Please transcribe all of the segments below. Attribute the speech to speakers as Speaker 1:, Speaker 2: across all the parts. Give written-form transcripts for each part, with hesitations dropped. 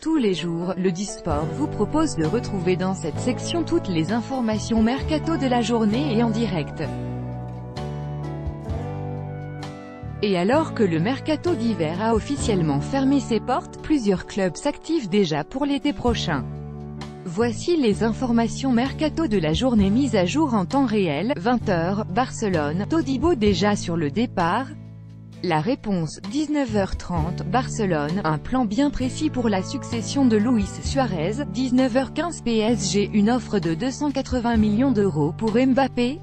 Speaker 1: Tous les jours, le Disport vous propose de retrouver dans cette section toutes les informations mercato de la journée et en direct. Et alors que le mercato d'hiver a officiellement fermé ses portes, plusieurs clubs s'activent déjà pour l'été prochain. Voici les informations mercato de la journée mises à jour en temps réel. 20h, Barcelone, Todibo déjà sur le départ. La réponse, 19h30, Barcelone, un plan bien précis pour la succession de Luis Suarez. 19h15 PSG, une offre de 280 millions d'euros pour Mbappé.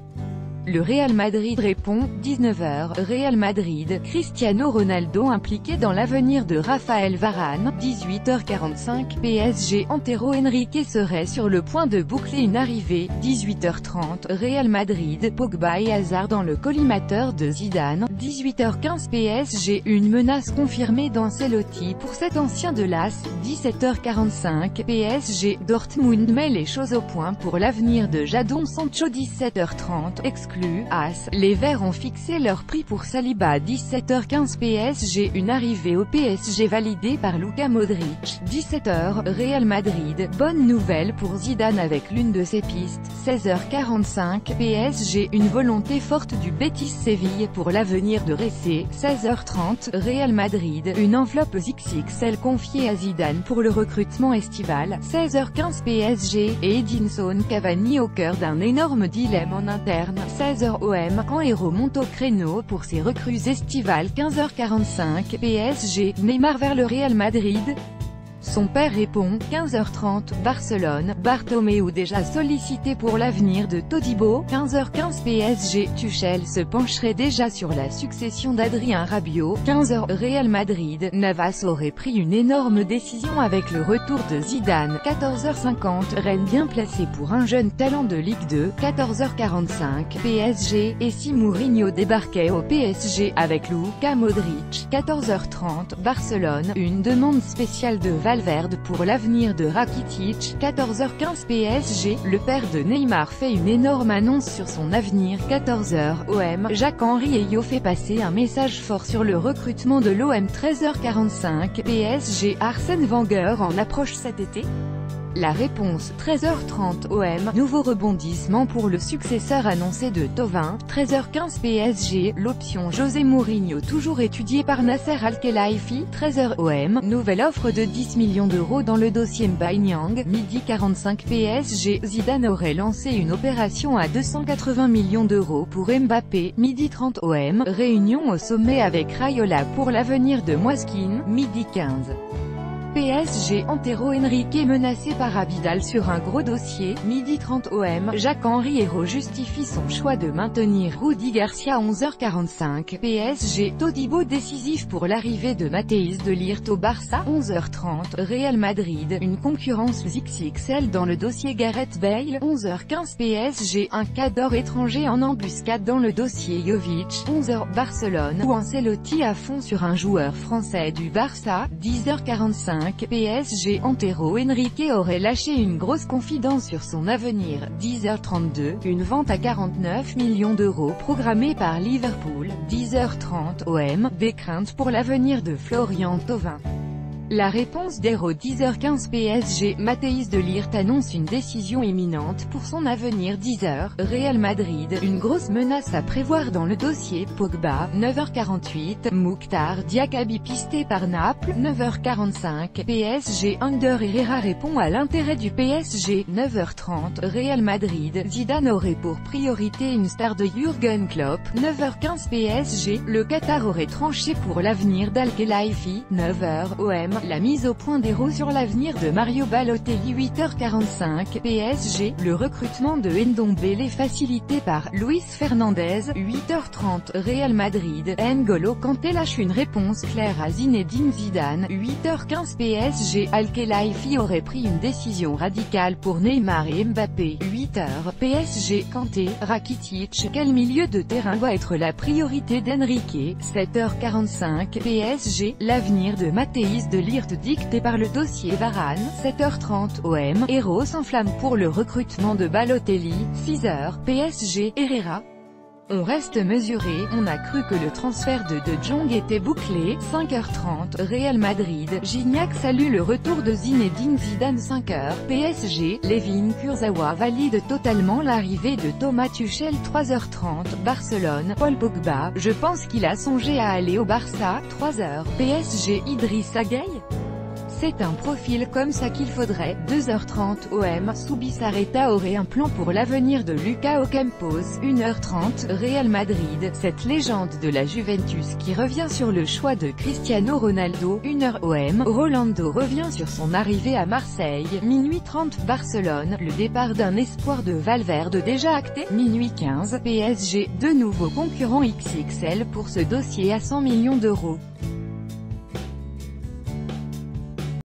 Speaker 1: Le Real Madrid répond, 19h, Real Madrid, Cristiano Ronaldo impliqué dans l'avenir de Raphaël Varane. 18h45, PSG, Antero Henrique serait sur le point de boucler une arrivée. 18h30, Real Madrid, Pogba et Hazard dans le collimateur de Zidane. 18h15 PSG, une menace confirmée d'Ancelotti pour cet ancien de l'AS. 17h45, PSG, Dortmund met les choses au point pour l'avenir de Jadon Sancho. 17h30, AS, les Verts ont fixé leur prix pour Saliba. 17h15 PSG, une arrivée au PSG validée par Luka Modric. 17h, Real Madrid, bonne nouvelle pour Zidane avec l'une de ses pistes. 16h45 PSG, une volonté forte du Betis Séville pour l'avenir de Ressé. 16h30, Real Madrid, une enveloppe XXL confiée à Zidane pour le recrutement estival. 16h15 PSG, et Edinson Cavani au cœur d'un énorme dilemme en interne. 16h OM, quand Héros monte au créneau pour ses recrues estivales. 15h45 PSG, Neymar vers le Real Madrid. Son père répond. 15h30, Barcelone, Bartomeu déjà sollicité pour l'avenir de Todibo. 15h15 PSG, Tuchel se pencherait déjà sur la succession d'Adrien Rabiot. 15h, Real Madrid, Navas aurait pris une énorme décision avec le retour de Zidane. 14h50, Rennes bien placé pour un jeune talent de Ligue 2. 14h45, PSG, et si Mourinho débarquait au PSG avec Luka Modric. 14h30, Barcelone, une demande spéciale de Valverde pour l'avenir de Rakitic. 14h15 PSG, le père de Neymar fait une énorme annonce sur son avenir. 14h OM, Jacques-Henri Eyot fait passer un message fort sur le recrutement de l'OM. 13h45 PSG, Arsène Wenger en approche cet été. La réponse, 13h30 OM, nouveau rebondissement pour le successeur annoncé de Thauvin. 13h15 PSG, l'option José Mourinho toujours étudiée par Nasser Al-Khelaifi. 13h OM, nouvelle offre de 10 millions d'euros dans le dossier Mbaye-Niang. Midi 45 PSG, Zidane aurait lancé une opération à 280 millions d'euros pour Mbappé. Midi 30 OM, réunion au sommet avec Raiola pour l'avenir de Moiskin. Midi 15. PSG, Antero Henrique menacé par Abidal sur un gros dossier. Midi 30 OM, Jacques-Henri Hérault justifie son choix de maintenir Rudy Garcia. 11h45 PSG, Todibo décisif pour l'arrivée de Matthijs de Ligt au Barça. 11h30, Real Madrid, une concurrence XXL dans le dossier Gareth Bale. 11h15 PSG, un cadre étranger en embuscade dans le dossier Jovic. 11h, Barcelone, où Ancelotti à fond sur un joueur français du Barça. 10h45, PSG, Antero Henrique aurait lâché une grosse confidence sur son avenir. 10h32, une vente à 49 millions d'euros programmée par Liverpool. 10h30 OM, des craintes pour l'avenir de Florian Thauvin. La réponse d'Hérault. 10h15 PSG, Matthijs de Ligt annonce une décision imminente pour son avenir. 10h, Real Madrid, une grosse menace à prévoir dans le dossier Pogba. 9h48, Mukhtar Diakabi pisté par Naples. 9h45, PSG, Ander Herrera répond à l'intérêt du PSG. 9h30, Real Madrid, Zidane aurait pour priorité une star de Jürgen Klopp. 9h15 PSG, le Qatar aurait tranché pour l'avenir d'Al-Khelaifi. 9h, OM, la mise au point d'Hérault sur l'avenir de Mario Balotelli. 8h45 PSG, le recrutement de Ndombele facilité par Luis Fernandez. 8h30 Real Madrid, N'Golo Kanté lâche une réponse claire à Zinedine Zidane. 8h15 PSG, Al-Khelaifi aurait pris une décision radicale pour Neymar et Mbappé. 8h PSG, Kanté, Rakitic, quel milieu de terrain doit être la priorité d'Enrique? 7h45 PSG, l'avenir de Matthijs de Ligt dicté par le dossier Varane. 7h30 OM, Hérault s'enflamme pour le recrutement de Balotelli. 6h PSG, Herrera On reste mesuré, on a cru que le transfert de Jong était bouclé. 5h30, Real Madrid, Gignac salue le retour de Zinedine Zidane. 5h, PSG, Levin Kurzawa valide totalement l'arrivée de Thomas Tuchel. 3h30, Barcelone, Paul Pogba, je pense qu'il a songé à aller au Barça. 3h, PSG, Idrissa Gueye. C'est un profil comme ça qu'il faudrait. 2h30, OM, Zubizarreta aurait un plan pour l'avenir de Lucas Ocampos. 1h30, Real Madrid, cette légende de la Juventus qui revient sur le choix de Cristiano Ronaldo. 1h OM, Rolando revient sur son arrivée à Marseille. Minuit 30, Barcelone, le départ d'un espoir de Valverde déjà acté. Minuit 15, PSG, de nouveaux concurrents XXL pour ce dossier à 100 millions d'euros.